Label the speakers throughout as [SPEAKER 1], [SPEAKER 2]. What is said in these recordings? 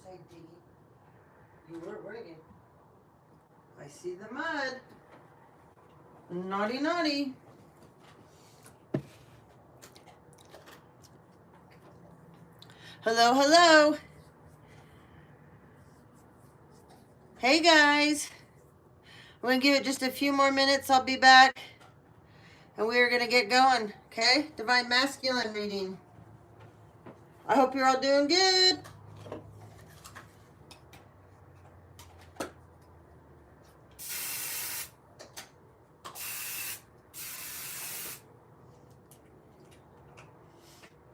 [SPEAKER 1] side, Diggy. You were again. I see the mud. Naughty, naughty. Hello, hello. Hey, guys. I'm going to give it just a few more minutes. I'll be back. And we are going to get going, okay? Divine Masculine reading. I hope you're all doing good.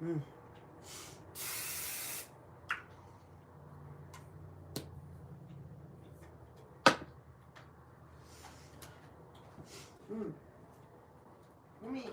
[SPEAKER 1] Mm. Mm. Me.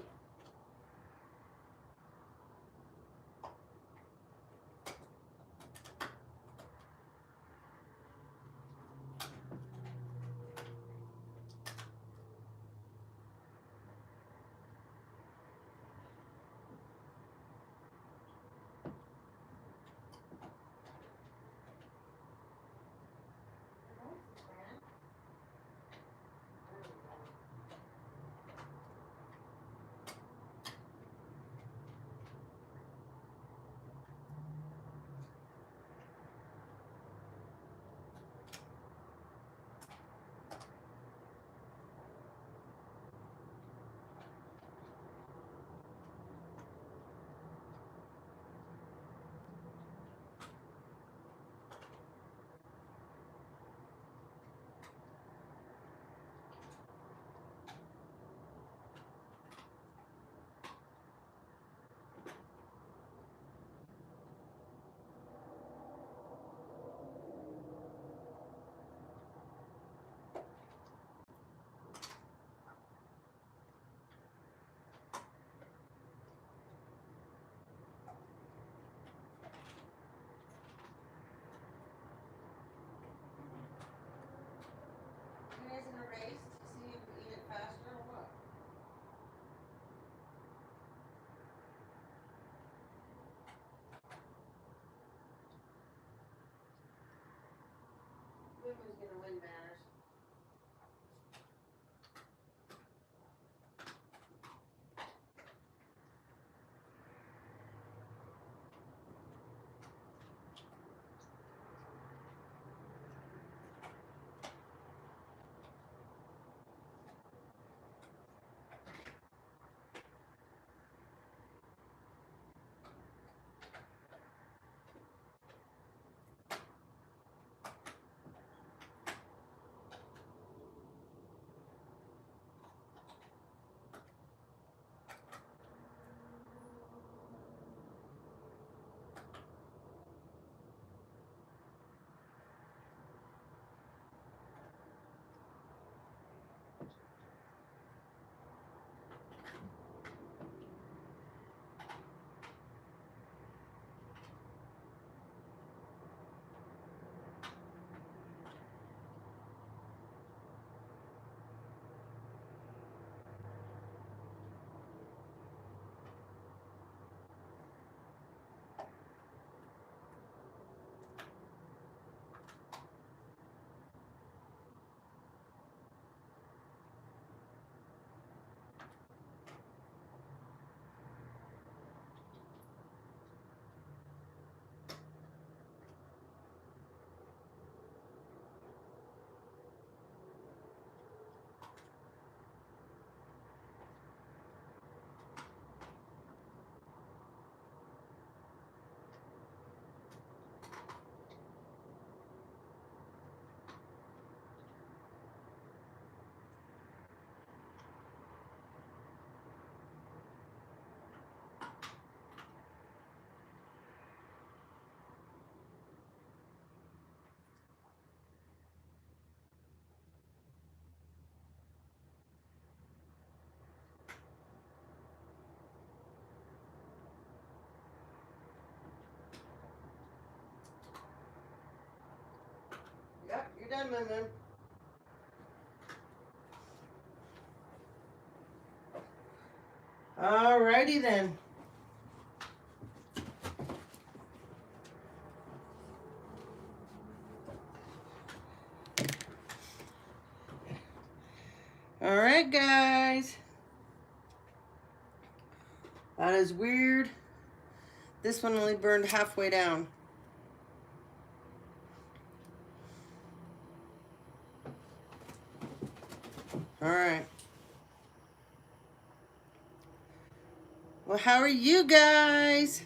[SPEAKER 1] You guys in a race to see who can eat it faster or what? Who's gonna win banners? Yep, you're done, Moon Moon. Alrighty then. All right, guys. That is weird. This one only burned halfway down. All right. Well, how are you guys?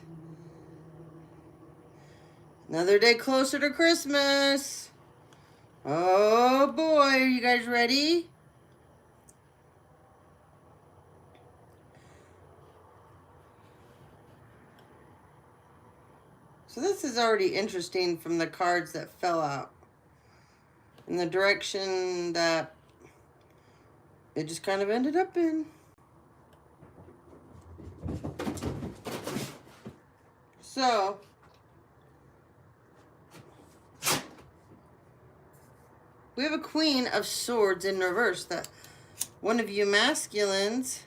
[SPEAKER 1] Another day closer to Christmas. Oh boy, are you guys ready? So this is already interesting from the cards that fell out. In the direction that it just kind of ended up in. So, we have a Queen of Swords in reverse that one of you masculines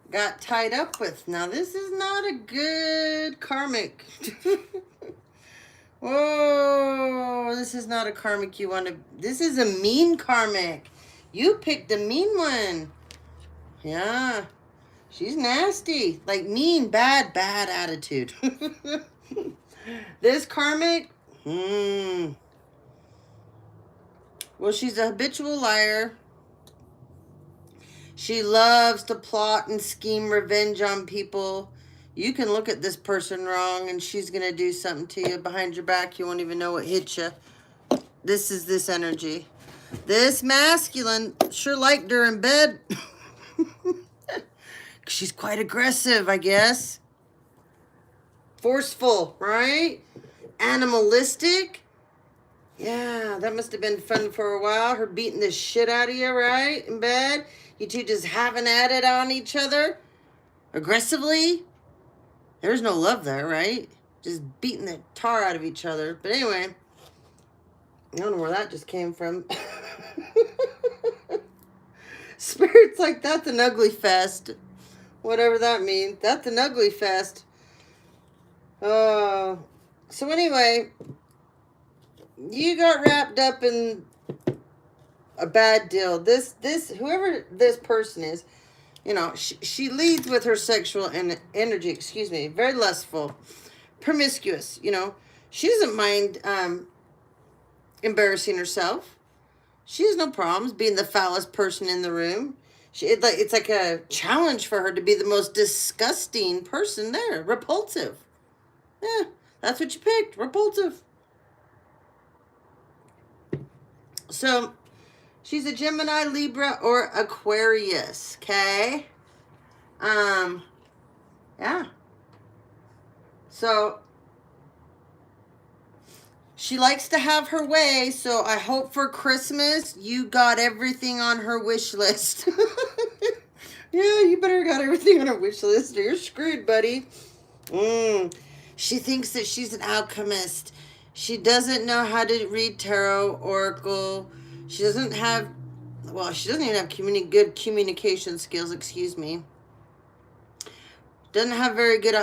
[SPEAKER 1] got tied up with. Now, this is not a good karmic. Whoa, this is not a karmic you want to... This is a mean karmic. You picked a mean one. Yeah. She's nasty. Like mean, bad attitude. This karmic... Well, she's a habitual liar. She loves to plot and scheme revenge on people. You can look at this person wrong and she's going to do something to you behind your back. You won't even know what hit you. This is this energy. This masculine sure liked her in bed. She's quite aggressive, I guess. Forceful, right? Animalistic. Yeah, that must have been fun for a while. Her beating the shit out of you, right? In bed. You two just having at it on each other. Aggressively. There's no love there, right? Just beating the tar out of each other. But anyway, I don't know where that just came from. Spirit's like, that's an ugly fest. Whatever that means. That's an ugly fest. So anyway, you got wrapped up in a bad deal. Whoever this person is, you know, she leads with her sexual energy, excuse me, very lustful, promiscuous, you know. She doesn't mind embarrassing herself. She has no problems being the foulest person in the room. It's like a challenge for her to be the most disgusting person there. Repulsive. Yeah, that's what you picked. Repulsive. So, she's a Gemini, Libra, or Aquarius, okay? Yeah. So, she likes to have her way, so I hope for Christmas you got everything on her wish list. Yeah, you better got everything on her wish list or you're screwed, buddy. She thinks that she's an alchemist. She doesn't know how to read tarot, oracle. She doesn't have, well, she doesn't even have good communication skills, excuse me. Doesn't have very good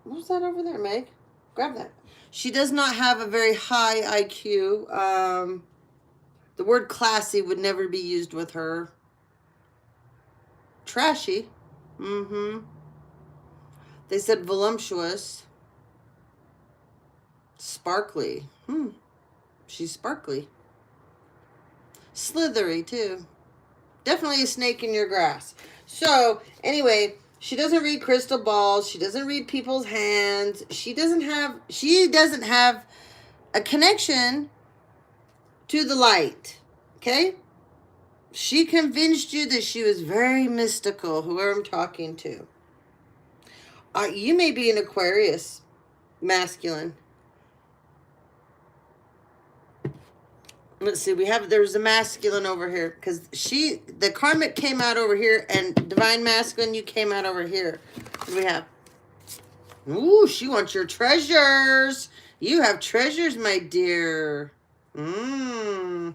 [SPEAKER 1] what's that over there, Meg? Grab that. She does not have a very high IQ. The word classy would never be used with her. Trashy. They said voluptuous. Sparkly. She's sparkly. Slithery, too. Definitely a snake in your grass. So, anyway, she doesn't read crystal balls. She doesn't read people's hands. She doesn't have a connection to the light. Okay? She convinced you that she was very mystical, whoever I'm talking to. You may be an Aquarius, masculine. Let's see, there's a masculine over here, because the karmic came out over here, and divine masculine, you came out over here. What do we have? Ooh, she wants your treasures. You have treasures, my dear. You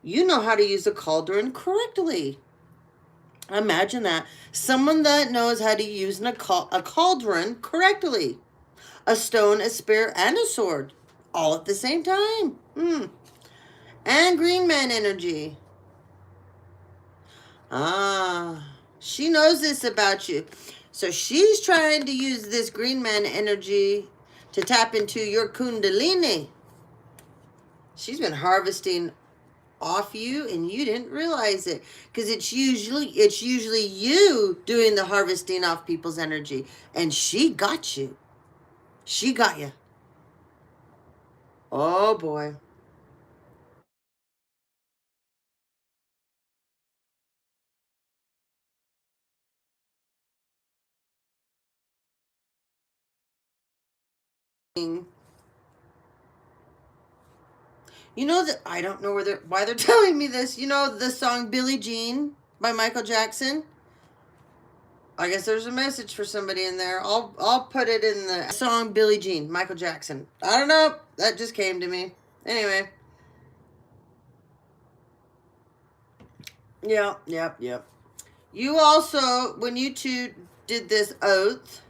[SPEAKER 1] know how to use a cauldron correctly. Imagine that. Someone that knows how to use a cauldron correctly. A stone, a spear, and a sword. All at the same time. And green man energy. Ah, she knows this about you. So she's trying to use this green man energy to tap into your kundalini. She's been harvesting off you and you didn't realize it, because it's usually you doing the harvesting off people's energy, and she got you. She got you. Oh boy. You know that I don't know why they're telling me this. You know the song Billie Jean by Michael Jackson? I guess there's a message for somebody in there. I'll put it in the song Billie Jean, Michael Jackson. I don't know. That just came to me. Anyway. Yeah, yep, yep. You also, when you two did this oath,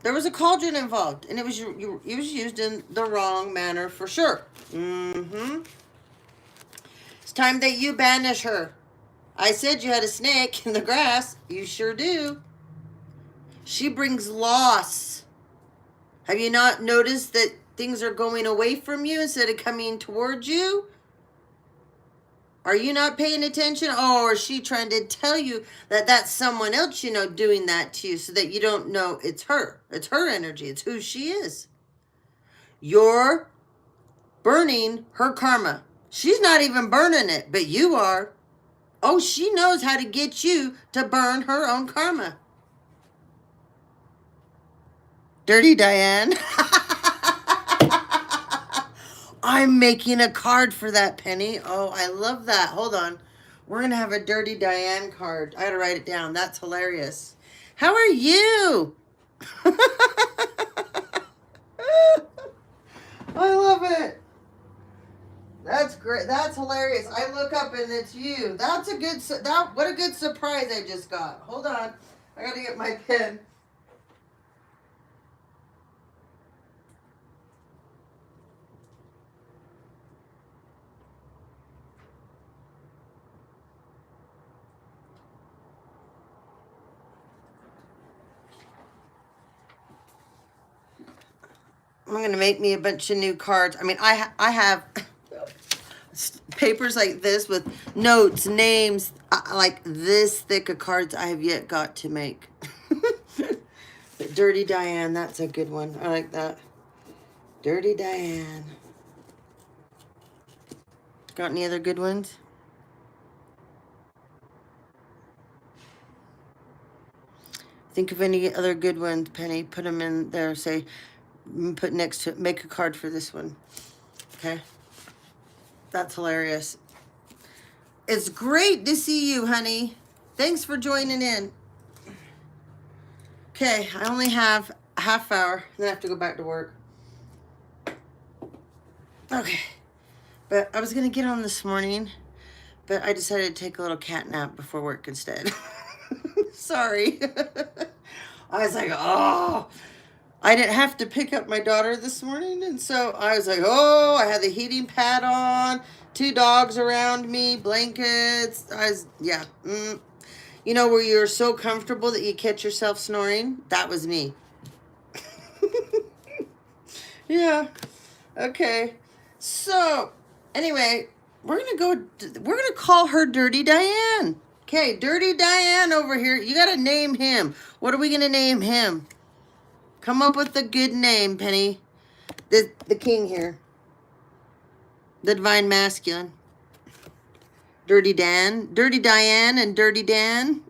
[SPEAKER 1] there was a cauldron involved, and it was used in the wrong manner for sure. Mm-hmm. It's time that you banish her. I said you had a snake in the grass. You sure do. She brings loss. Have you not noticed that things are going away from you instead of coming towards you? Are you not paying attention? Oh, or is she trying to tell you that that's someone else, doing that to you so that you don't know it's her? It's her energy. It's who she is. You're burning her karma. She's not even burning it, but you are. Oh, she knows how to get you to burn her own karma. Dirty Diane. I'm making a card for that, Penny. Oh, I love that. Hold on. We're going to have a Dirty Diane card. I got to write it down. That's hilarious. How are you? I love it. That's great. That's hilarious. I look up and it's you. That's a good, what a good surprise I just got. Hold on. I got to get my pen. I'm going to make me a bunch of new cards. I mean, I have papers like this with notes, names, like this thick of cards I have yet got to make. But Dirty Diane, that's a good one. I like that. Dirty Diane. Got any other good ones? Think of any other good ones, Penny. Put them in there. Say, put next to, make a card for this one. Okay. That's hilarious. It's great to see you, honey. Thanks for joining in. Okay, I only have a half hour. Then I have to go back to work. Okay. But I was going to get on this morning, but I decided to take a little cat nap before work instead. Sorry. I was like, oh, I didn't have to pick up my daughter this morning. And so I was like, oh, I had the heating pad on, 2 dogs around me, blankets. Yeah. You know, where you're so comfortable that you catch yourself snoring? That was me. Yeah. Okay. So, anyway, we're going to call her Dirty Diane. Okay, Dirty Diane over here. You got to name him. What are we going to name him? Come up with a good name, Penny. The king here. The divine masculine. Dirty Dan. Dirty Diane and Dirty Dan.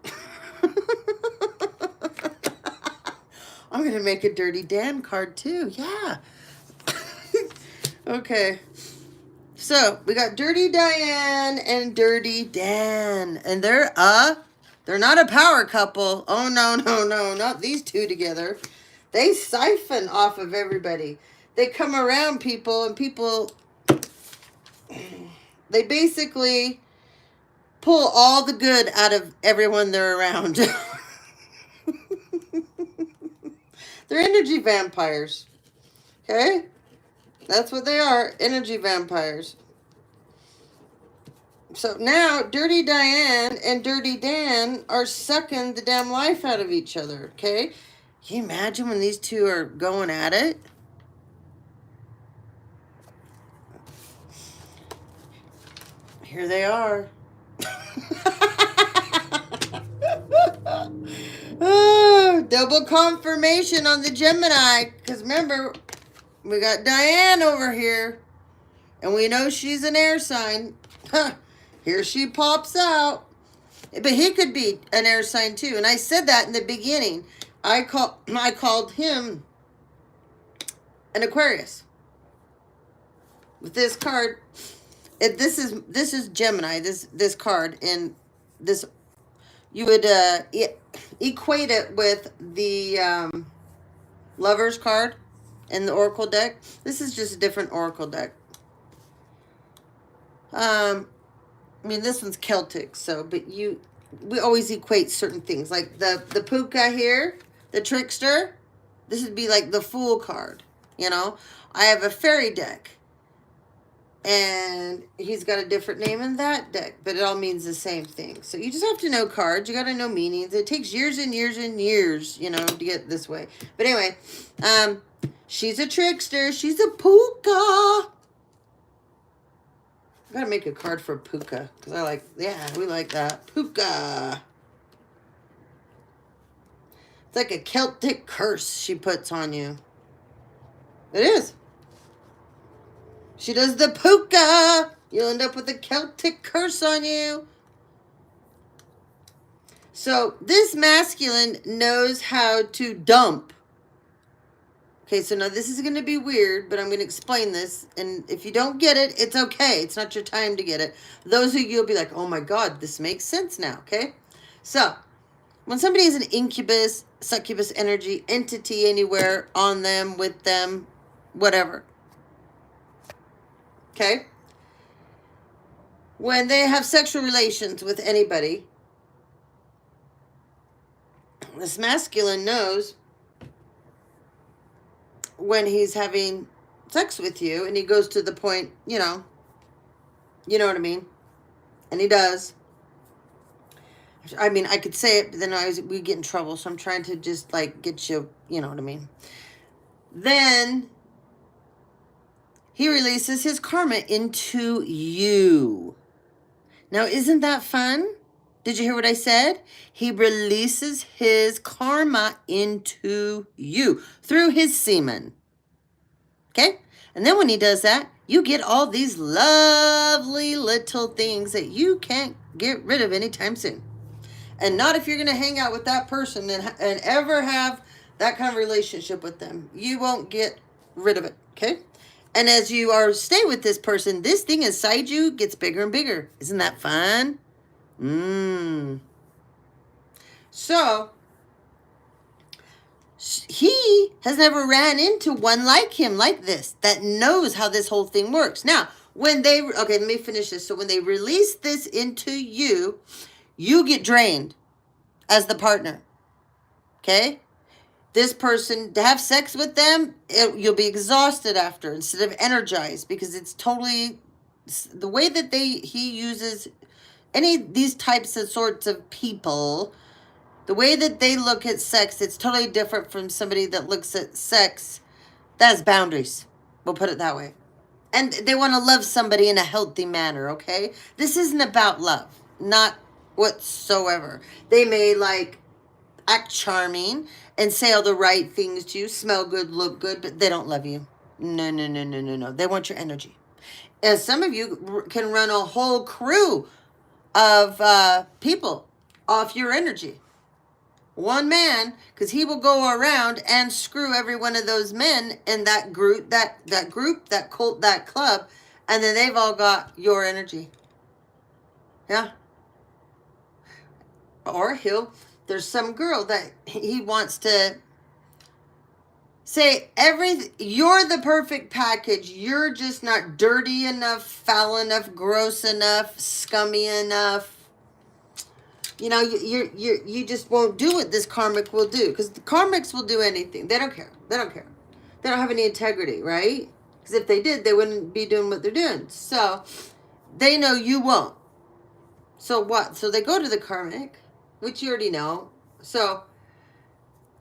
[SPEAKER 1] I'm going to make a Dirty Dan card too. Yeah. Okay. So, we got Dirty Diane and Dirty Dan. And they're not a power couple. Oh, no, no, no. Not these two together. They siphon off of everybody. They come around people, and people, they basically pull all the good out of everyone they're around. They're energy vampires. Okay? That's what they are, energy vampires. So now Dirty Diane and Dirty Dan are sucking the damn life out of each other, okay? Can you imagine when these two are going at it? Here they are. Oh, double confirmation on the Gemini. Because remember, we got Diane over here. And we know she's an air sign. Here she pops out. But he could be an air sign too. And I said that in the beginning. I called him an Aquarius. With this card, this is Gemini. This card, and this you would equate it with the Lover's card in the Oracle deck. This is just a different Oracle deck. I mean, this one's Celtic, so but we always equate certain things like the Puka here, the Trickster. This would be like the Fool card. You know, I have a fairy deck. And he's got a different name in that deck, but it all means the same thing. So you just have to know cards. You got to know meanings. It takes years and years and years, you know, to get this way. But anyway, she's a trickster. She's a puka. I got to make a card for puka because we like that. Puka. It's like a Celtic curse she puts on you. It is. She does the puka. You'll end up with a Celtic curse on you. So this masculine knows how to dump. Okay, so now this is going to be weird, but I'm going to explain this. And if you don't get it, it's okay. It's not your time to get it. Those of you will be like, oh my God, this makes sense now, okay? So when somebody has an incubus, succubus energy, entity anywhere on them, with them, whatever. Okay? When they have sexual relations with anybody, this masculine knows when he's having sex with you and he goes to the point, you know what I mean? And he does. I mean, I could say it, but then we get in trouble, so I'm trying to just like get you, you know what I mean? Then he releases his karma into you. Now, isn't that fun? Did you hear what I said? He releases his karma into you through his semen. Okay? And then when he does that, you get all these lovely little things that you can't get rid of anytime soon. And not if you're going to hang out with that person and ever have that kind of relationship with them. You won't get rid of it. Okay? And as you stay with this person, this thing inside you gets bigger and bigger. Isn't that fun? So, he has never ran into one like him, like this, that knows how this whole thing works. Now, okay, let me finish this. So when they release this into you, you get drained as the partner. Okay? This person, to have sex with them, you'll be exhausted after instead of energized, because it's totally the way that he uses any of these types of sorts of people. The way that they look at sex, it's totally different from somebody that looks at sex that has boundaries. We'll put it that way. And they want to love somebody in a healthy manner, okay? This isn't about love. Not whatsoever. They may act charming and say all the right things to you, smell good, look good, but they don't love you. No. They want your energy. And some of you can run a whole crew of people off your energy. One man, because he will go around and screw every one of those men in that group, that cult, that club, and then they've all got your energy. Yeah. Or there's some girl that he wants to say you're the perfect package. You're just not dirty enough, foul enough, gross enough, scummy enough. You know, you just won't do what this karmic will do, because the karmics will do anything. They don't care. They don't have any integrity, right? Because if they did, they wouldn't be doing what they're doing. So they know you won't. So what? So they go to the karmic, which you already know. So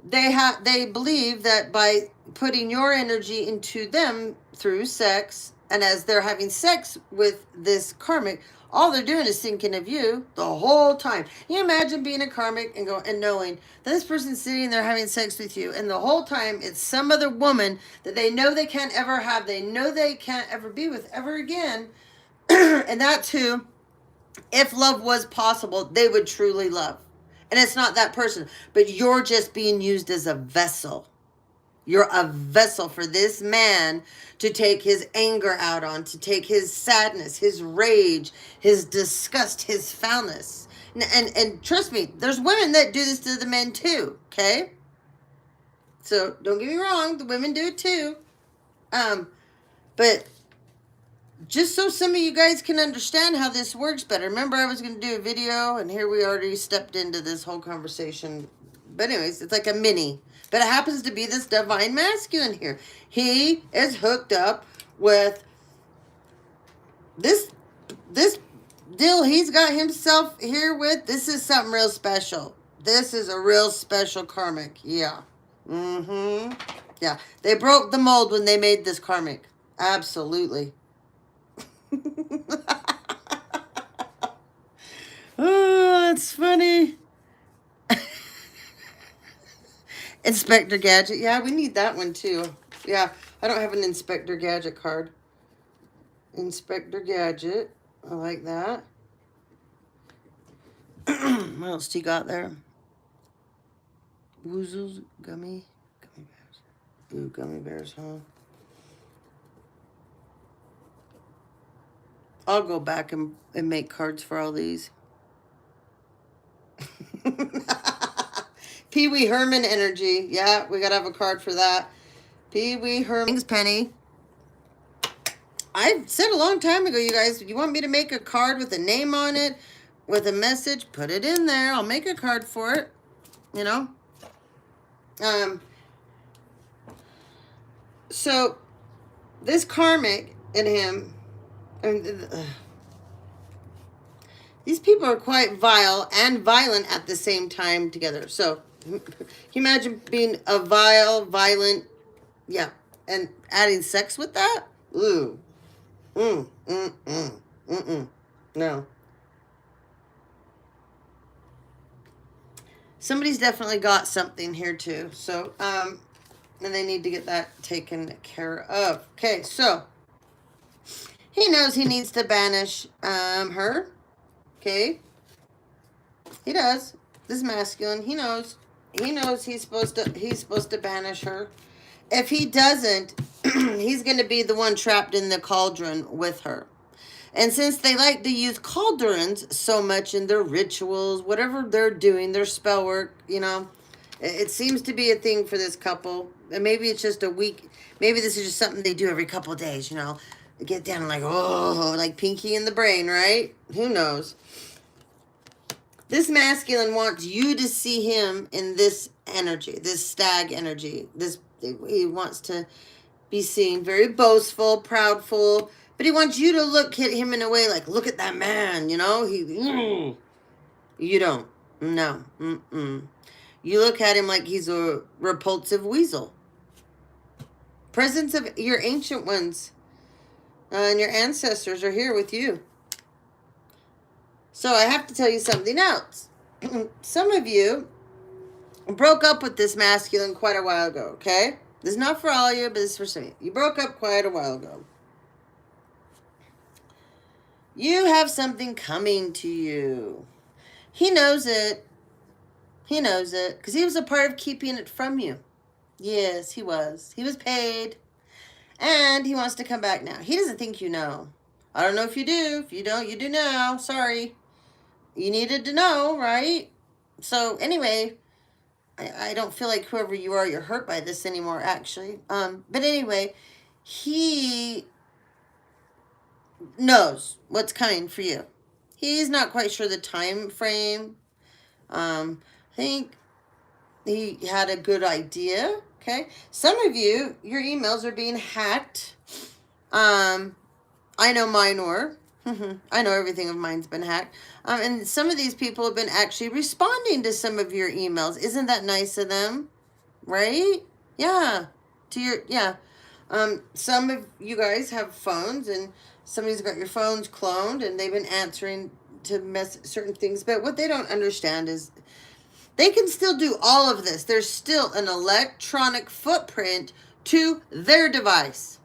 [SPEAKER 1] they believe that by putting your energy into them through sex, and as they're having sex with this karmic, all they're doing is thinking of you the whole time. Can you imagine being a karmic and knowing that this person's sitting there having sex with you, and the whole time it's some other woman that they know they can't ever have, they know they can't ever be with ever again, and that's who, if love was possible, they would truly love. And it's not that person, but you're just being used as a vessel. You're a vessel for this man to take his anger out on, to take his sadness, his rage, his disgust, his foulness. And trust me, there's women that do this to the men too, okay? So don't get me wrong, the women do it too. But just so some of you guys can understand how this works better. Remember, I was going to do a video, and here we already stepped into this whole conversation. But anyways, it's like a mini. But it happens to be this divine masculine here. He is hooked up with this deal he's got himself here with. This is something real special. This is a real special karmic. Yeah. Yeah. They broke the mold when they made this karmic. Absolutely. Oh, that's funny. Inspector Gadget. Yeah, we need that one too. Yeah, I don't have an Inspector Gadget card. Inspector Gadget. I like that. What else do you got there? Woozles, gummy bears. Ooh, gummy bears, huh? I'll go back and make cards for all these. Pee Wee Herman energy. Yeah, we gotta have a card for that. Pee Wee Herman. Thanks, Penny. I said a long time ago, you guys, you want me to make a card with a name on it, with a message, put it in there. I'll make a card for it, you know. So this karmic in him, these people are quite vile and violent at the same time together. So can you imagine being a vile, violent, yeah, and adding sex with that? Ooh. No. Somebody's definitely got something here too. So, and they need to get that taken care of. Okay, so he knows he needs to banish her. Okay. He does. This masculine, he knows. He knows he's supposed to banish her. If he doesn't, he's going to be the one trapped in the cauldron with her. And since they like to use cauldrons so much in their rituals, whatever they're doing, their spell work, you know, it seems to be a thing for this couple. And maybe it's just a week. Maybe this is just something they do every couple of days, you know. They get down like, oh, like Pinky in the Brain, right? Who knows? This masculine wants you to see him in this energy, this stag energy. He wants to be seen very boastful, proudful, but he wants you to look at him in a way like, look at that man, you know? You don't. No. You look at him like he's a repulsive weasel. Presence of your ancient ones and your ancestors are here with you. So I have to tell you something else. Some of you broke up with this masculine quite a while ago, okay? This is not for all of you, but this is for some of you. You broke up quite a while ago. You have something coming to you. He knows it. He knows it, because he was a part of keeping it from you. Yes, he was. He was paid. And he wants to come back now. He doesn't think you know. I don't know if you do. If you don't, you do now. Sorry. You needed to know, right? So anyway, I don't feel like whoever you are, you're hurt by this anymore, actually. But anyway, he knows what's coming for you. He's not quite sure the time frame. I think he had a good idea. Okay. Some of you, your emails are being hacked. I know mine were. I know everything of mine's been hacked. And some of these people have been actually responding to some of your emails. Isn't that nice of them? Right? Yeah. Yeah. Some of you guys have phones, and somebody's got your phones cloned, and they've been answering to certain things. But what they don't understand is they can still do all of this. There's still an electronic footprint to their device,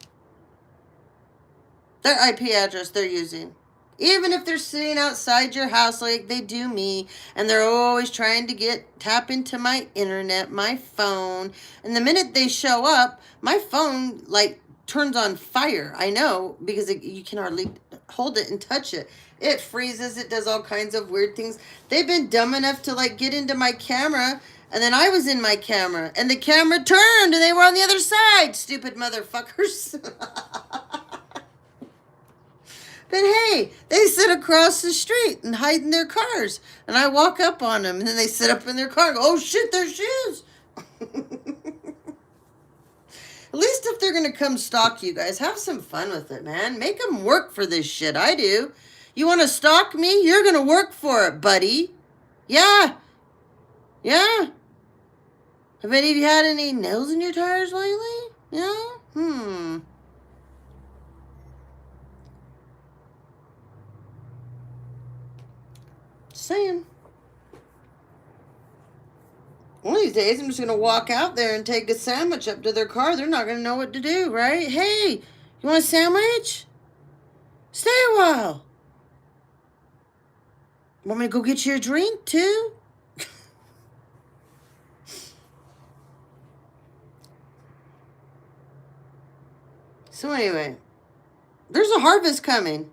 [SPEAKER 1] their IP address they're using. Even if they're sitting outside your house like they do me, and they're always trying to tap into my internet, my phone, and the minute they show up, my phone like turns on fire. I know, because you can hardly hold it and touch it. It freezes, it does all kinds of weird things. They've been dumb enough to like get into my camera, and then I was in my camera, and the camera turned, and they were on the other side. Stupid motherfuckers. But hey, they sit across the street and hide in their cars. And I walk up on them, and then they sit up in their car and go, oh shit, their shoes. At least if they're going to come stalk you guys, have some fun with it, man. Make them work for this shit. I do. You want to stalk me? You're going to work for it, buddy. Yeah. Yeah. Have any of you had any nails in your tires lately? Yeah? Saying. One of these days, I'm just going to walk out there and take a sandwich up to their car. They're not going to know what to do, right? Hey, you want a sandwich? Stay a while. Want me to go get you a drink, too? So anyway, there's a harvest coming.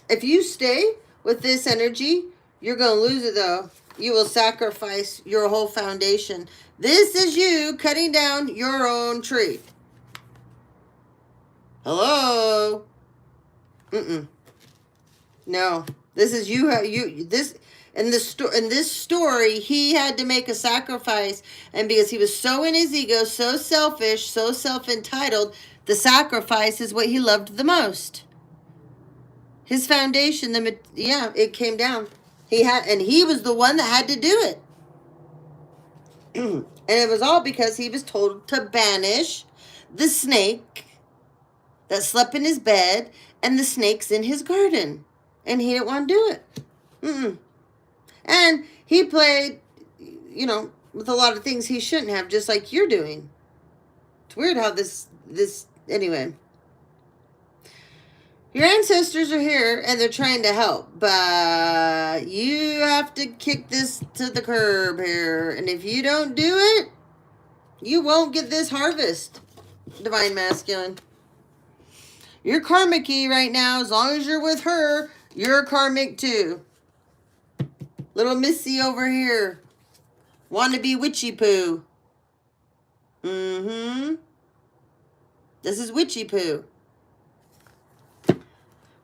[SPEAKER 1] If you stay with this energy, you're going to lose it, though. You will sacrifice your whole foundation. This is you cutting down your own tree. Hello? No. This is you. In this story, he had to make a sacrifice. And because he was so in his ego, so selfish, so self-entitled, the sacrifice is what he loved the most. His foundation, it came down. He was the one that had to do it. And it was all because he was told to banish the snake that slept in his bed and the snakes in his garden. And he didn't want to do it. And he played, with a lot of things he shouldn't have, just like you're doing. It's weird how anyway. Your ancestors are here, and they're trying to help, but you have to kick this to the curb here. And if you don't do it, you won't get this harvest, Divine Masculine. You're karmic-y right now. As long as you're with her, you're karmic too. Little Missy over here. Want to be witchy poo. This is witchy poo.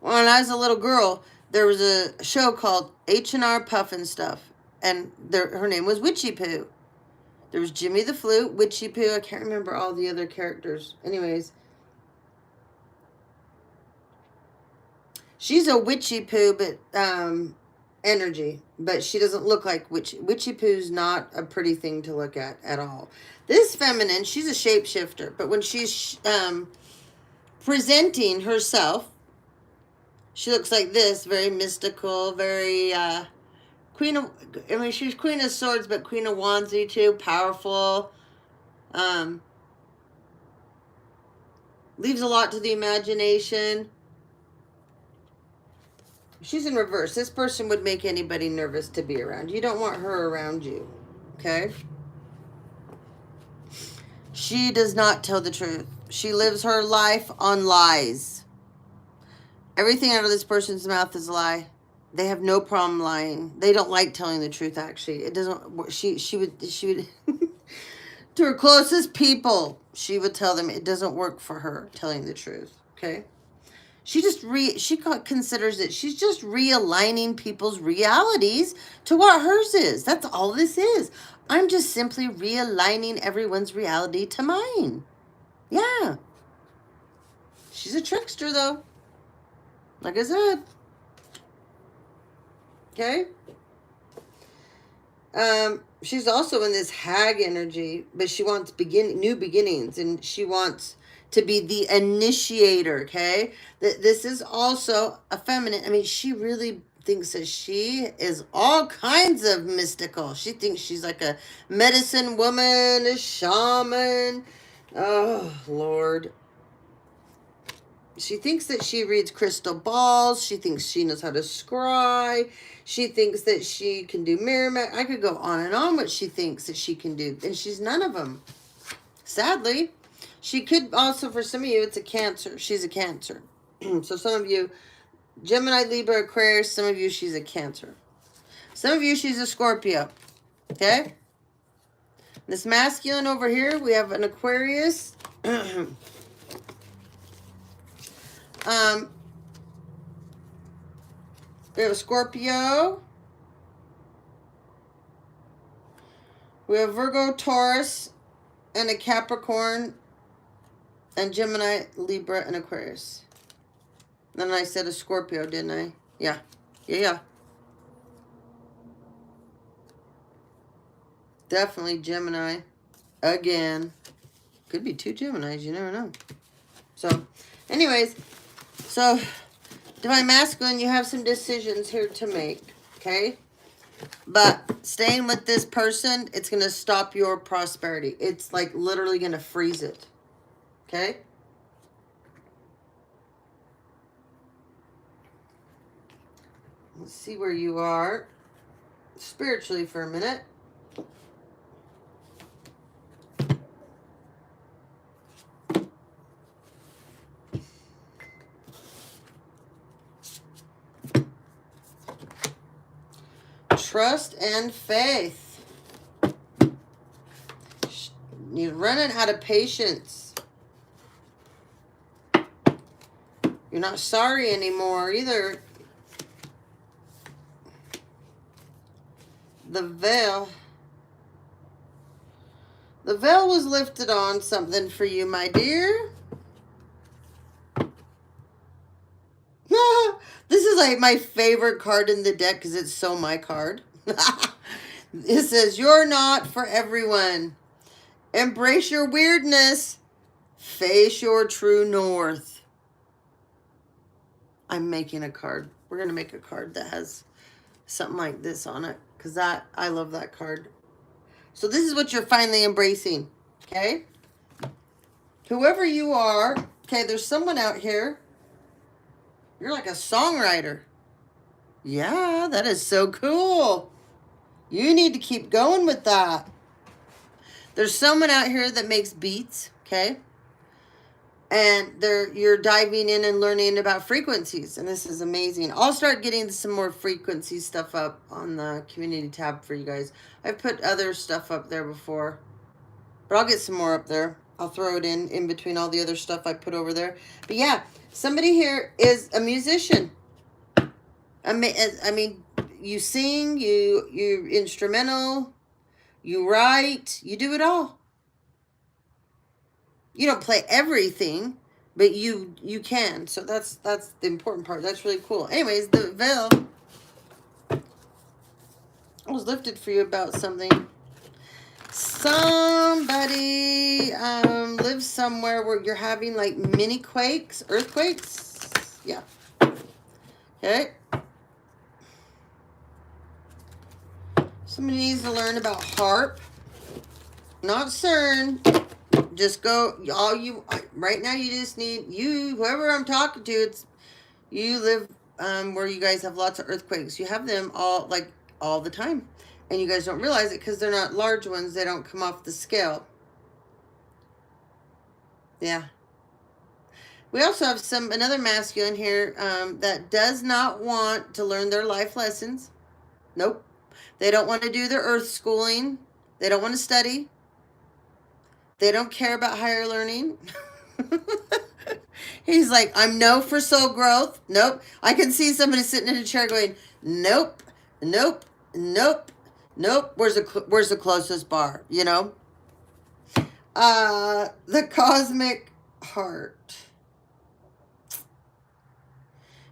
[SPEAKER 1] When I was a little girl, there was a show called H&R Puffin Stuff, and her name was Witchy Poo. There was Jimmy the Flute, Witchy Poo. I can't remember all the other characters. Anyways, she's a Witchy Poo, but energy, but she doesn't look like Witchy Poo's not a pretty thing to look at all. This feminine, she's a shapeshifter, but when she's presenting herself, she looks like this, very mystical, very she's Queen of Swords, but Queen of Wands too, powerful. Leaves a lot to the imagination. She's in reverse. This person would make anybody nervous to be around. You don't want her around you, okay? She does not tell the truth. She lives her life on lies. Everything out of this person's mouth is a lie. They have no problem lying. They don't like telling the truth, actually. It doesn't, she would, to her closest people, she would tell them it doesn't work for her telling the truth, okay? She considers it, she's just realigning people's realities to what hers is. That's all this is. I'm just simply realigning everyone's reality to mine. Yeah. She's a trickster, though. Like I said. Okay? She's also in this hag energy, but she wants new beginnings, and she wants to be the initiator, okay? This is also a feminine. I mean, she really thinks that she is all kinds of mystical. She thinks she's like a medicine woman, a shaman. Oh, Lord. She thinks that she reads crystal balls. She thinks she knows how to scry. She thinks that she can do mirror magic. I could go on and on what she thinks that she can do. And she's none of them. Sadly. She could also, for some of you, it's a Cancer. She's a Cancer. So some of you, Gemini, Libra, Aquarius, some of you, she's a Cancer. Some of you, she's a Scorpio. Okay? This masculine over here, we have an Aquarius. We have a Scorpio. We have Virgo, Taurus, and a Capricorn, and Gemini, Libra, and Aquarius. Then I said a Scorpio, didn't I? Yeah. Yeah. Definitely Gemini. Again. Could be 2 Geminis. You never know. So, anyways. So, Divine Masculine, you have some decisions here to make. Okay? But staying with this person, it's going to stop your prosperity. It's like literally going to freeze it. Okay? Let's see where you are spiritually for a minute. Trust and faith. You're running out of patience. You're not sorry anymore either. The veil. The veil was lifted on something for you, my dear. This is like my favorite card in the deck because it's so my card. It says, you're not for everyone. Embrace your weirdness. Face your true north. I'm making a card. We're going to make a card that has something like this on it because I love that card. So this is what you're finally embracing. Okay? Whoever you are. Okay, there's someone out here. You're like a songwriter. Yeah, that is so cool. You need to keep going with that. There's someone out here that makes beats, okay? And you're diving in and learning about frequencies, and this is amazing. I'll start getting some more frequency stuff up on the community tab for you guys. I've put other stuff up there before, but I'll get some more up there. I'll throw it in between all the other stuff I put over there. But yeah, somebody here is a musician. I mean, you sing, you're instrumental, you write, you do it all. You don't play everything, but you can. So that's the important part. That's really cool. Anyways, the veil was lifted for you about something. Somebody lives somewhere where you're having like mini quakes, earthquakes. Yeah. Okay. Somebody needs to learn about harp, not CERN. Just go, right now you just need, whoever I'm talking to, it's, you live where you guys have lots of earthquakes. You have them all the time. And you guys don't realize it because they're not large ones. They don't come off the scale. Yeah. We also have another masculine here that does not want to learn their life lessons. Nope. They don't want to do their earth schooling. They don't want to study. They don't care about higher learning. He's like, I'm no for soul growth. Nope. I can see somebody sitting in a chair going, nope, nope, nope, nope. Where's the closest bar? You know? The cosmic heart.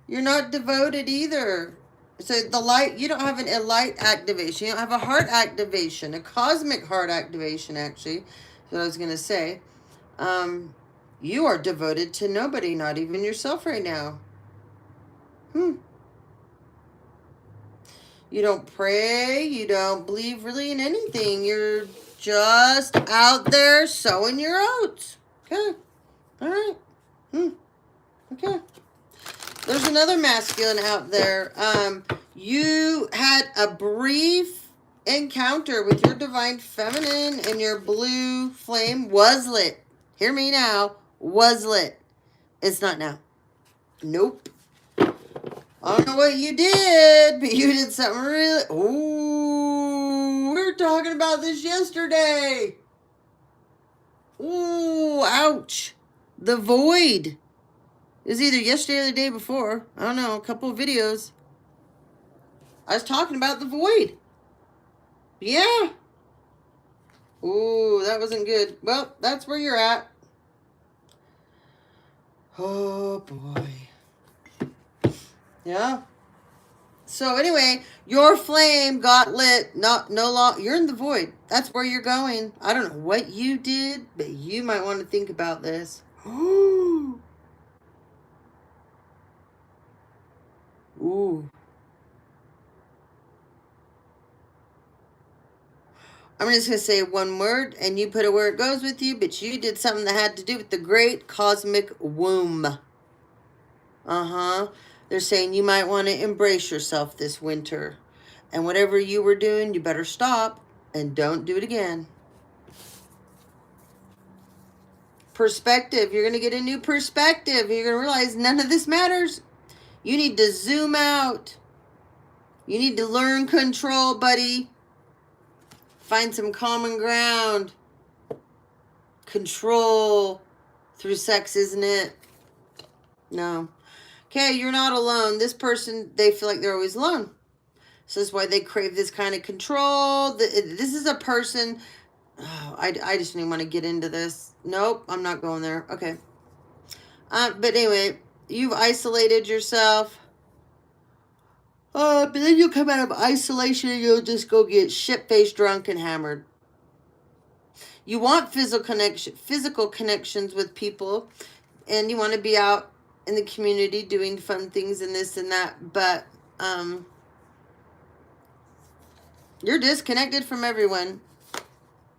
[SPEAKER 1] You're not devoted either. So the light, you don't have a light activation. You don't have a heart activation, a cosmic heart activation, actually, is what I was going to say. You are devoted to nobody, not even yourself right now. You don't pray. You don't believe really in anything. You're just out there sowing your oats. Okay. All right. Okay. There's another masculine out there. You had a brief encounter with your divine feminine, and your blue flame was lit. Hear me now. Was lit. It's not now. Nope. I don't know what you did, but you did something really... Ooh, we were talking about this yesterday. Ooh, ouch. The void. It was either yesterday or the day before. I don't know, a couple of videos. I was talking about the void. Yeah. Ooh, that wasn't good. Well, that's where you're at. Oh, boy. Yeah. So anyway, your flame got lit. No long. You're in the void. That's where you're going. I don't know what you did, but you might want to think about this. Ooh. Ooh. I'm just going to say one word, and you put it where it goes with you, but you did something that had to do with the great cosmic womb. Uh-huh. They're saying you might want to embrace yourself this winter. And whatever you were doing, you better stop and don't do it again. Perspective. You're going to get a new perspective. You're going to realize none of this matters. You need to zoom out. You need to learn control, buddy. Find some common ground. Control through sex, isn't it? No. Okay, you're not alone. This person, they feel like they're always alone. So that's why they crave this kind of control. This is a person... Oh, I just didn't want to get into this. Nope, I'm not going there. Okay. But anyway, you've isolated yourself. But then you'll come out of isolation and you'll just go get shit-faced drunk and hammered. You want physical connections with people, and you want to be out in the community doing fun things and this and that, but you're disconnected from everyone.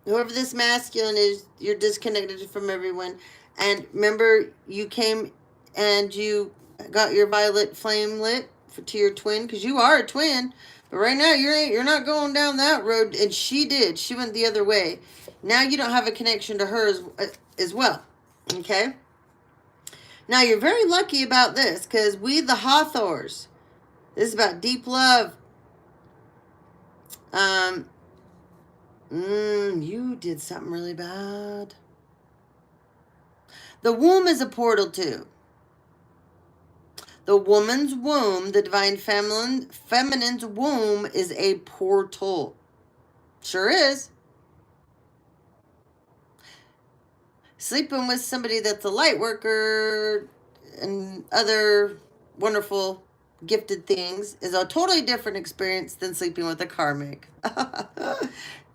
[SPEAKER 1] Whoever this masculine is, you're disconnected from everyone. And remember, you came and you got your violet flame lit to your twin, because you are a twin. But right now, you're not going down that road, and she did. She went the other way. Now you don't have a connection to her as well. Okay? Now, you're very lucky about this, because we, the Hathors, this is about deep love. You did something really bad. The womb is a portal too. The woman's womb, the divine feminine's womb, is a portal. Sure is. Sleeping with somebody that's a light worker and other wonderful gifted things is a totally different experience than sleeping with a karmic.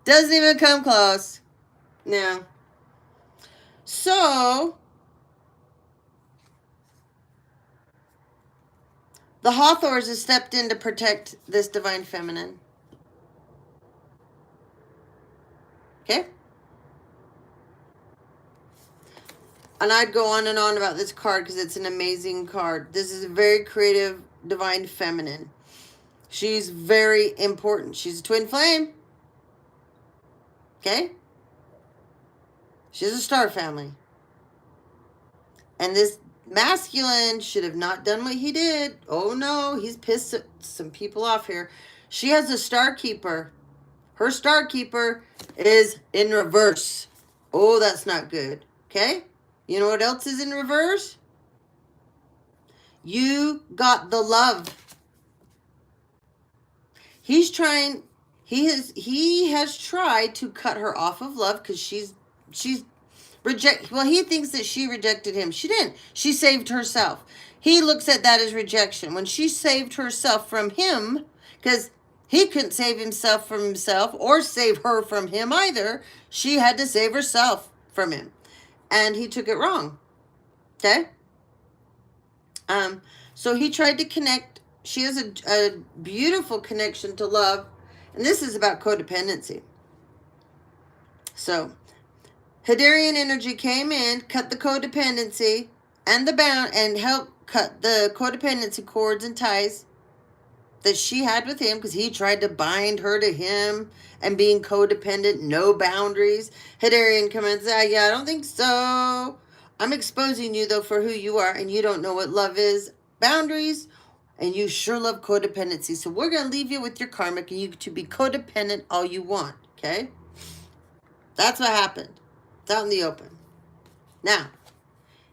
[SPEAKER 1] Doesn't even come close. No. So, the Hathors have stepped in to protect this divine feminine. Okay? And I'd go on and on about this card because it's an amazing card. This is a very creative divine feminine. She's very important. She's a twin flame. Okay? She's a star family. And this masculine should have not done what he did. Oh no, he's pissed some people off here. She has a star keeper. Her star keeper is in reverse. Oh, that's not good. Okay? You know what else is in reverse? You got the love. He has tried to cut her off of love because she's he thinks that she rejected him. She didn't. She saved herself. he looks at that as rejection. When she saved herself from him, because he couldn't save himself from himself or save her from him either, she had to save herself from him. And he took it wrong. Okay? So he tried to connect. She has a beautiful connection to love. And this is about codependency. So Hadarian energy came in, cut the codependency and the bound, and helped cut the codependency cords and ties that she had with him, because he tried to bind her to him and being codependent, no boundaries. Hadarian comes and says, yeah, I don't think so. I'm exposing you, though, for who you are, and you don't know what love is. Boundaries, and you sure love codependency. So we're going to leave you with your karmic, and you to be codependent all you want, okay? That's what happened. It's out in the open. Now,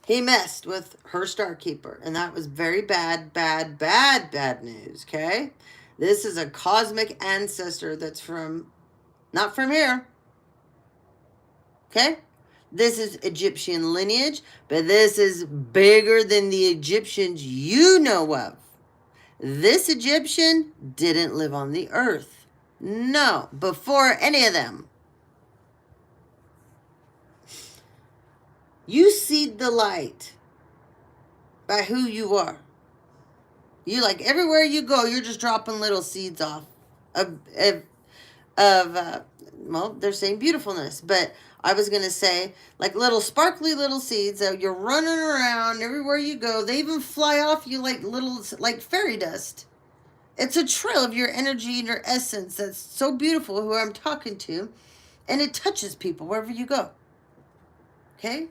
[SPEAKER 1] he messed with her star keeper, and that was very bad news, okay? This is a cosmic ancestor that's not from here, okay? This is Egyptian lineage, but this is bigger than the Egyptians you know of. This Egyptian didn't live on the earth. No, before any of them. You seed the light by who you are. You, like, everywhere you go, you're just dropping little seeds off of well, they're saying beautifulness, but I was going to say, like, little sparkly little seeds that you're running around everywhere you go. They even fly off you like little, like fairy dust. It's a trail of your energy and your essence that's so beautiful, who I'm talking to, and it touches people wherever you go. Okay?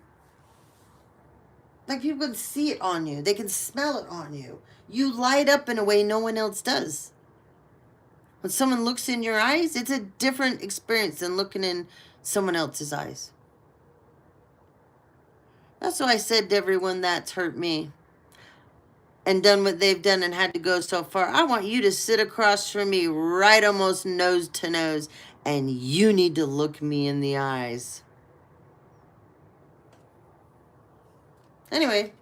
[SPEAKER 1] Like, people can see it on you. They can smell it on you. You light up in a way no one else does. When someone looks in your eyes, it's a different experience than looking in someone else's eyes. That's why I said to everyone that's hurt me and done what they've done and had to go so far, I want you to sit across from me right almost nose to nose, and you need to look me in the eyes. Anyway,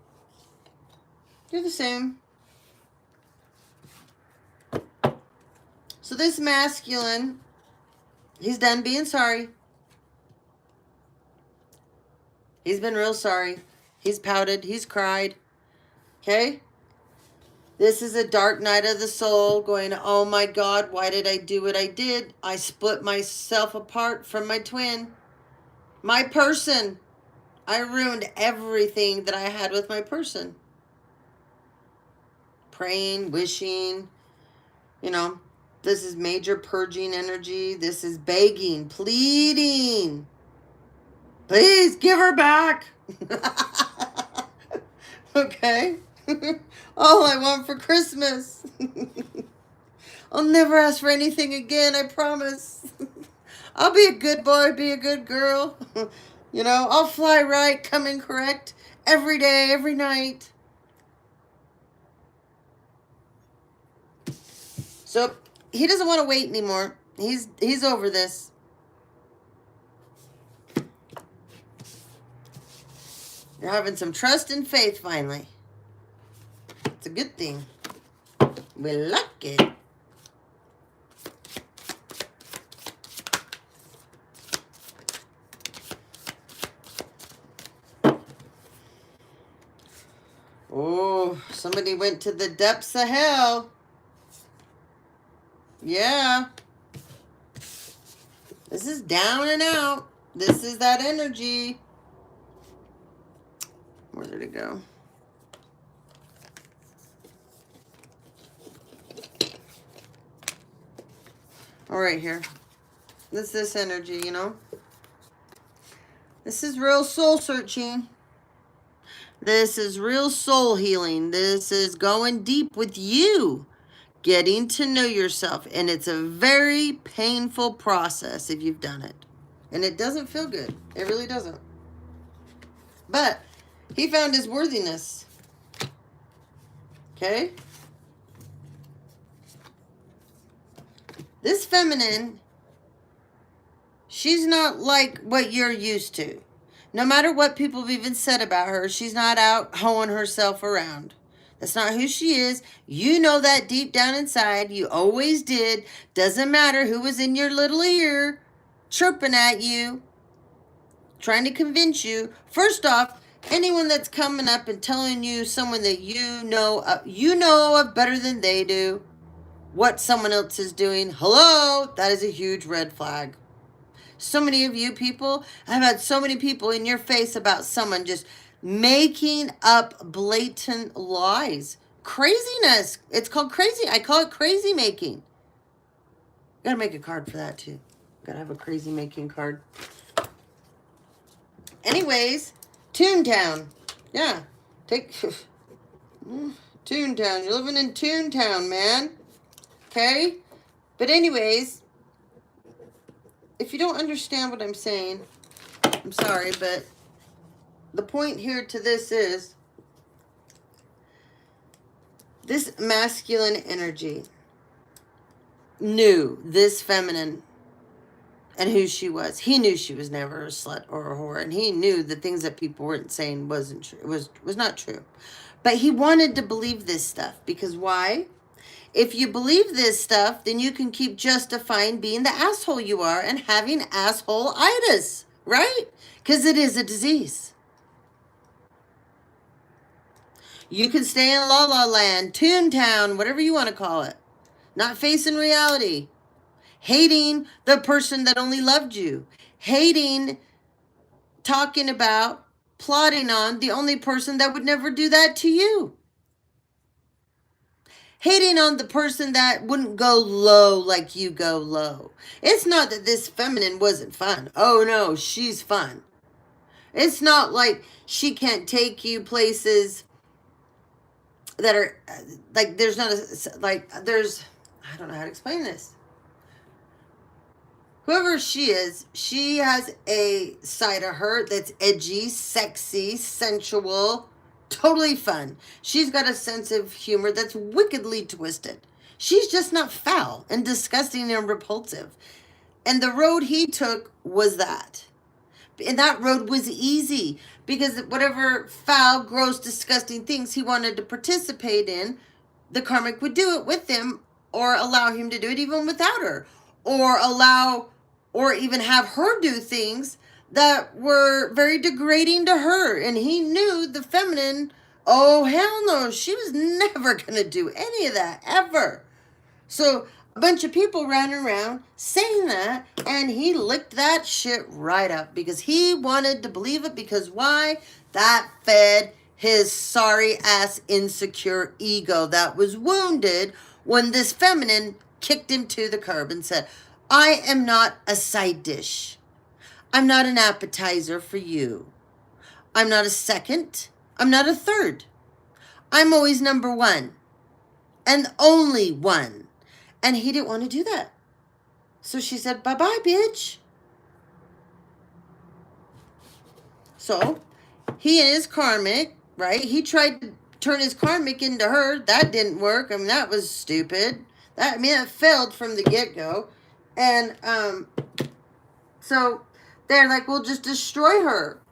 [SPEAKER 1] you're the same. So this masculine, he's done being sorry. He's been real sorry. He's pouted. He's cried. Okay? This is a dark night of the soul going, oh my God, why did I do what I did? I split myself apart from my twin. My person. I ruined everything that I had with my person. Praying, wishing, this is major purging energy. This is begging, pleading. Please give her back. Okay? All I want for Christmas. I'll never ask for anything again, I promise. I'll be a good boy, be a good girl. I'll fly right, come in correct, every day, every night. So he doesn't want to wait anymore. He's over this. You're having some trust and faith finally. It's a good thing. We like it. Oh, somebody went to the depths of hell. Yeah. This is down and out. This is that energy. Where did it go? All right, here. This energy, This is real soul searching. This is real soul healing. This is going deep with you. Getting to know yourself. And it's a very painful process if you've done it. And it doesn't feel good. It really doesn't. But he found his worthiness. Okay? This feminine, she's not like what you're used to. No matter what people have even said about her, she's not out hoeing herself around. That's not who she is. You know that deep down inside. You always did. Doesn't matter who was in your little ear chirping at you, trying to convince you. First off, anyone that's coming up and telling you someone that you know of better than they do, what someone else is doing, hello, that is a huge red flag. So many of you people, I've had so many people in your face about someone just making up blatant lies. Craziness. It's called crazy. I call it crazy making. Gotta make a card for that too. Gotta have a crazy making card. Anyways, Toontown. Yeah. Toontown. You're living in Toontown, man. Okay? But anyways, if you don't understand what I'm saying, I'm sorry, but the point here to this is this masculine energy knew this feminine and who she was. He knew she was never a slut or a whore, and he knew the things that people weren't saying wasn't true. It was not true. But he wanted to believe this stuff because why? If you believe this stuff, then you can keep justifying being the asshole you are and having asshole-itis, right? Because it is a disease. You can stay in La La Land, Toontown, whatever you want to call it. Not facing reality. Hating the person that only loved you. Hating, talking about, plotting on the only person that would never do that to you. Hating on the person that wouldn't go low like you go low. It's not that this feminine wasn't fun. Oh no, she's fun. It's not like she can't take you places that are, like, there's not a, like, there's, I don't know how to explain this. Whoever she is, she has a side of her that's edgy, sexy, sensual, totally fun. She's got a sense of humor that's wickedly twisted. She's just not foul and disgusting and repulsive. And the road he took was that. And that road was easy because whatever foul, gross, disgusting things he wanted to participate in, the karmic would do it with him or allow him to do it even without her. Or even have her do things that were very degrading to her. And he knew the feminine, oh hell no, she was never going to do any of that, ever. So a bunch of people ran around saying that, and he licked that shit right up because he wanted to believe it because why? That fed his sorry ass insecure ego that was wounded when this feminine kicked him to the curb and said, I am not a side dish. I'm not an appetizer for you. I'm not a second. I'm not a third. I'm always number one and only one. And he didn't want to do that. So she said, bye-bye, bitch. So he and his karmic, right? He tried to turn his karmic into her. That didn't work. I mean, that was stupid. That failed from the get-go. And so they're like, we'll just destroy her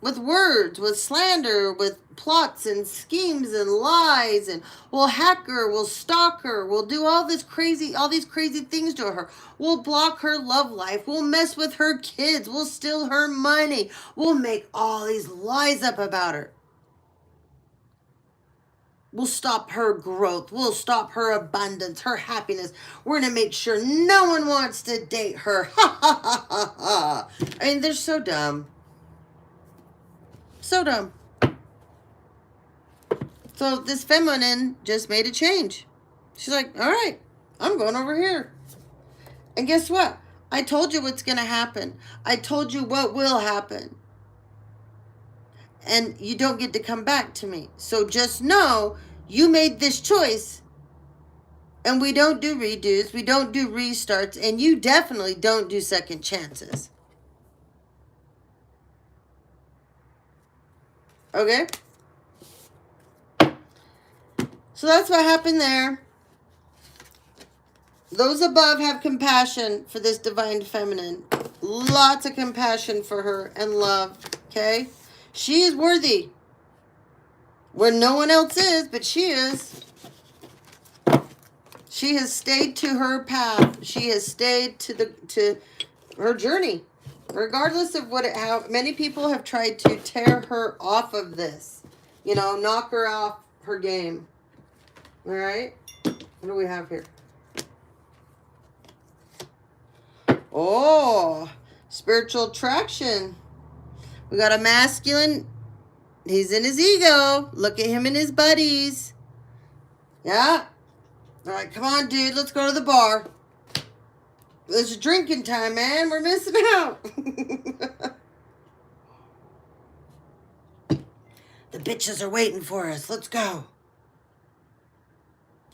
[SPEAKER 1] with words, with slander, with plots and schemes and lies, and we'll hack her, we'll stalk her, we'll do all these crazy things to her. We'll block her love life, we'll mess with her kids, we'll steal her money, we'll make all these lies up about her. We'll stop her growth. We'll stop her abundance, her happiness. We're going to make sure no one wants to date her. Ha, ha, ha, ha, ha. I mean, they're so dumb. So dumb. So this feminine just made a change. She's like, all right, I'm going over here. And guess what? I told you what's going to happen. I told you what will happen. And you don't get to come back to me. So just know you made this choice. And we don't do redos. We don't do restarts. And you definitely don't do second chances. Okay? So that's what happened there. Those above have compassion for this divine feminine. Lots of compassion for her and love. Okay? She is worthy. where no one else is, but she is. She has stayed to her path. She has stayed to her journey, regardless of how many people have tried to tear her off of this. You know, knock her off her game. All right? What do we have here? Oh, spiritual traction. We got a masculine. He's in his ego. Look at him and his buddies. Yeah. All right, come on, dude. Let's go to the bar. It's drinking time, man. We're missing out. The bitches are waiting for us. Let's go.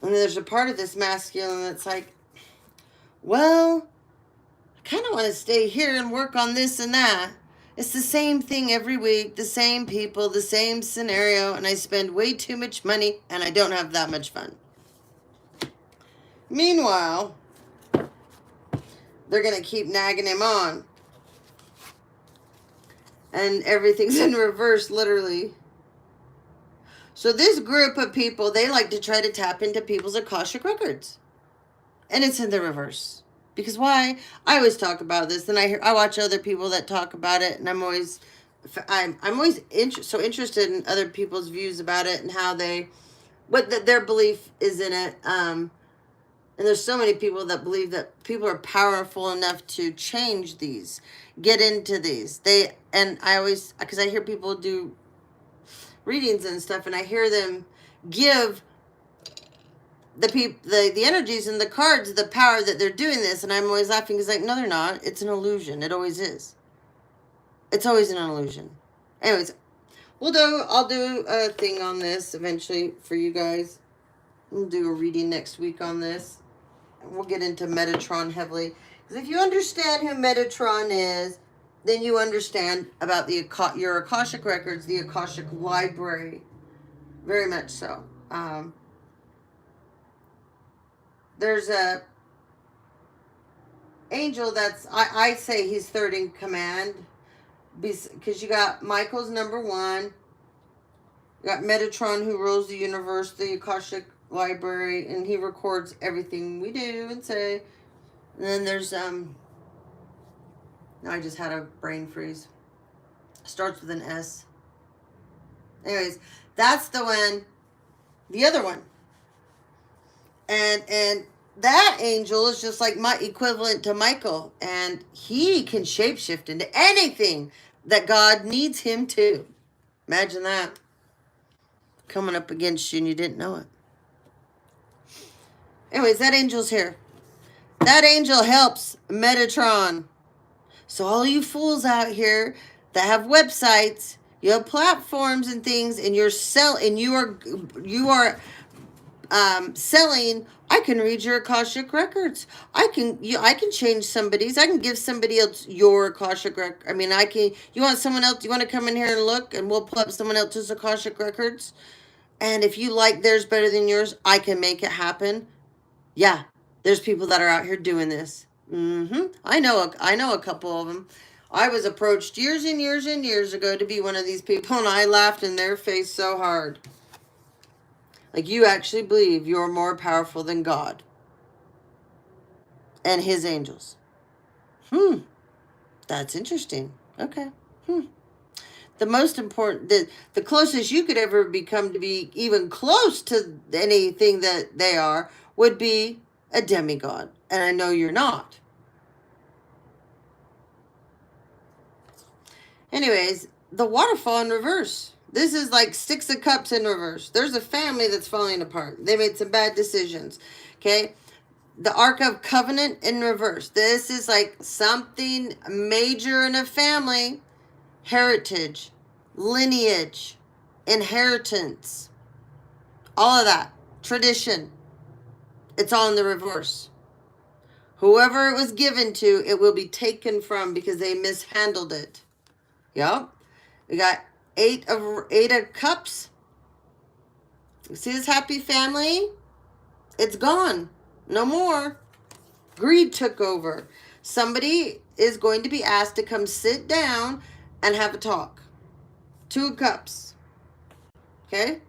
[SPEAKER 1] And there's a part of this masculine that's like, well, I kind of want to stay here and work on this and that. It's the same thing every week, the same people, the same scenario, and I spend way too much money and I don't have that much fun. Meanwhile, they're going to keep nagging him on. And everything's in reverse, literally. So this group of people, they like to try to tap into people's Akashic records. And it's in the reverse. Because why? I always talk about this, and I watch other people that talk about it, and I'm always so interested in other people's views about it and how their belief is in it. And there's so many people that believe that people are powerful enough to change these, get into these. Because I hear people do readings and stuff, and I hear them give the energies and the cards the power that they're doing this, and I'm always laughing because like, no, they're not. It's an illusion. It always is. It's always an illusion. Anyways, I'll do a thing on this eventually for you guys. We'll do a reading next week on this. We'll get into Metatron heavily. Because if you understand who Metatron is, then you understand about your Akashic records, the Akashic library. Very much so. There's a angel that's, I say he's third in command. Because you got Michael's number 1. You got Metatron, who rules the universe, the Akashic library, and he records everything we do and say. And then there's I just had a brain freeze. Starts with an S. Anyways, that's the other one. And that angel is just like my equivalent to Michael, and he can shapeshift into anything that God needs him to. Imagine that coming up against you and you didn't know it. Anyways, that angel's here. That angel helps Metatron. So all you fools out here that have websites, you have platforms and things, and you are selling. I can read your Akashic records. I can change somebody's. I can give somebody else your Akashic record. I mean, you want someone else, you want to come in here and look, and we'll pull up someone else's Akashic records. And if you like theirs better than yours, I can make it happen. Yeah, there's people that are out here doing this. I know a couple of them. I was approached years and years and years ago to be one of these people, and I laughed in their face so hard. Like, you actually believe you're more powerful than God and his angels. That's interesting. Okay. The most important, the closest you could ever become to be even close to anything that they are would be a demigod. And I know you're not. Anyways, the waterfall in reverse. This is like 6 of Cups in reverse. There's a family that's falling apart. They made some bad decisions. Okay? The Ark of Covenant in reverse. This is like something major in a family. Heritage, lineage, inheritance. All of that. Tradition. It's all in the reverse. Whoever it was given to, it will be taken from because they mishandled it. Yep. We got 8 of Cups. See this happy family? It's gone. No more. Greed took over. Somebody is going to be asked to come sit down and have a talk. 2 of Cups. Okay?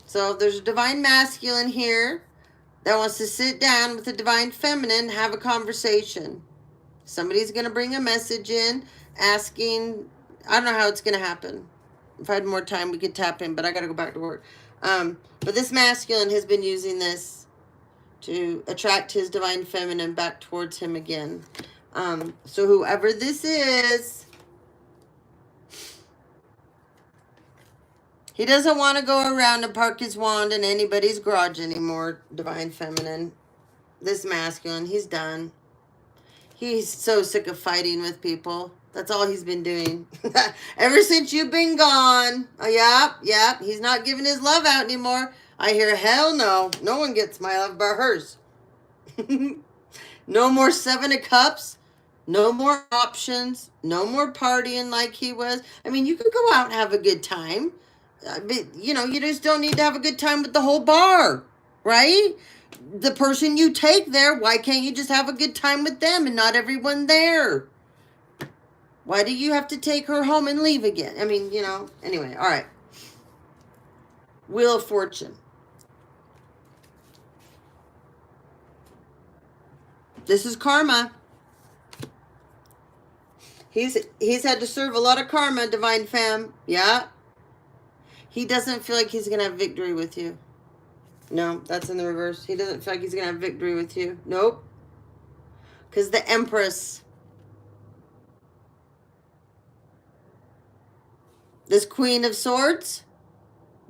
[SPEAKER 1] So there's a divine masculine here that wants to sit down with the divine feminine and have a conversation. Somebody's going to bring a message in asking, I don't know how it's going to happen. If I had more time, we could tap in, but I got to go back to work. But this masculine has been using this to attract his divine feminine back towards him again. So whoever this is, he doesn't want to go around and park his wand in anybody's garage anymore, divine feminine. This masculine, he's done. He's so sick of fighting with people. That's all he's been doing. Ever since you've been gone. Oh, yep. He's not giving his love out anymore. I hear, hell no. No one gets my love but hers. No more 7 of Cups. No more options. No more partying like he was. I mean, you could go out and have a good time. But, you know, you just don't need to have a good time with the whole bar. Right? The person you take there, why can't you just have a good time with them and not everyone there? Why do you have to take her home and leave again? I mean, you know, anyway, all right. Wheel of Fortune. This is karma. He's had to serve a lot of karma, divine femme. Yeah. He doesn't feel like he's going to have victory with you. No, that's in the reverse. He doesn't feel like he's going to have victory with you. Nope. Because the Empress. This Queen of Swords.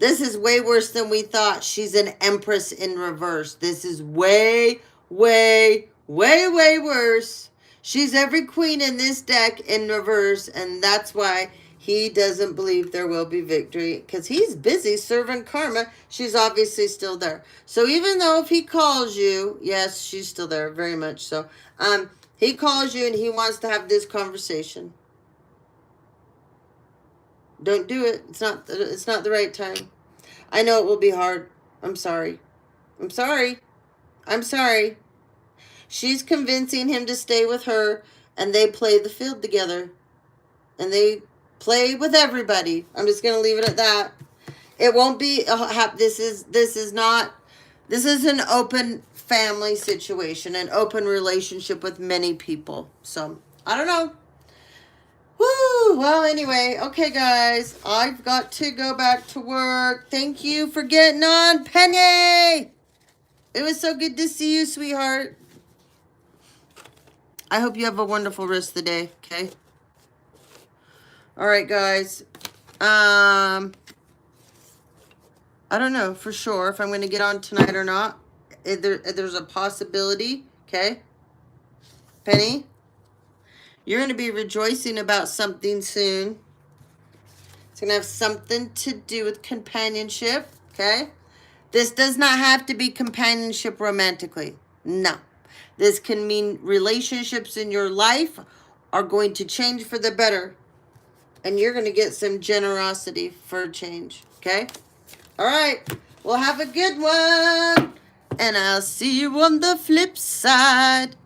[SPEAKER 1] This is way worse than we thought. She's an Empress in reverse. This is way, way, way, way worse. She's every queen in this deck in reverse. And that's why he doesn't believe there will be victory. Because he's busy serving karma. She's obviously still there. So even though if he calls you, yes, she's still there. Very much so. He calls you and he wants to have this conversation. Don't do it. It's not the right time. I know it will be hard. I'm sorry. I'm sorry. I'm sorry. She's convincing him to stay with her, and they play the field together. And they play with everybody. I'm just going to leave it at that. It won't be this is an open family situation, an open relationship with many people. So, I don't know. Woo! Well, anyway, okay, guys. I've got to go back to work. Thank you for getting on, Penny! It was so good to see you, sweetheart. I hope you have a wonderful rest of the day, okay? All right, guys. I don't know for sure if I'm going to get on tonight or not. There's a possibility, okay? Penny? You're going to be rejoicing about something soon. It's going to have something to do with companionship, okay? This does not have to be companionship romantically. No. This can mean relationships in your life are going to change for the better. And you're going to get some generosity for a change, okay? All right. Well, have a good one. And I'll see you on the flip side.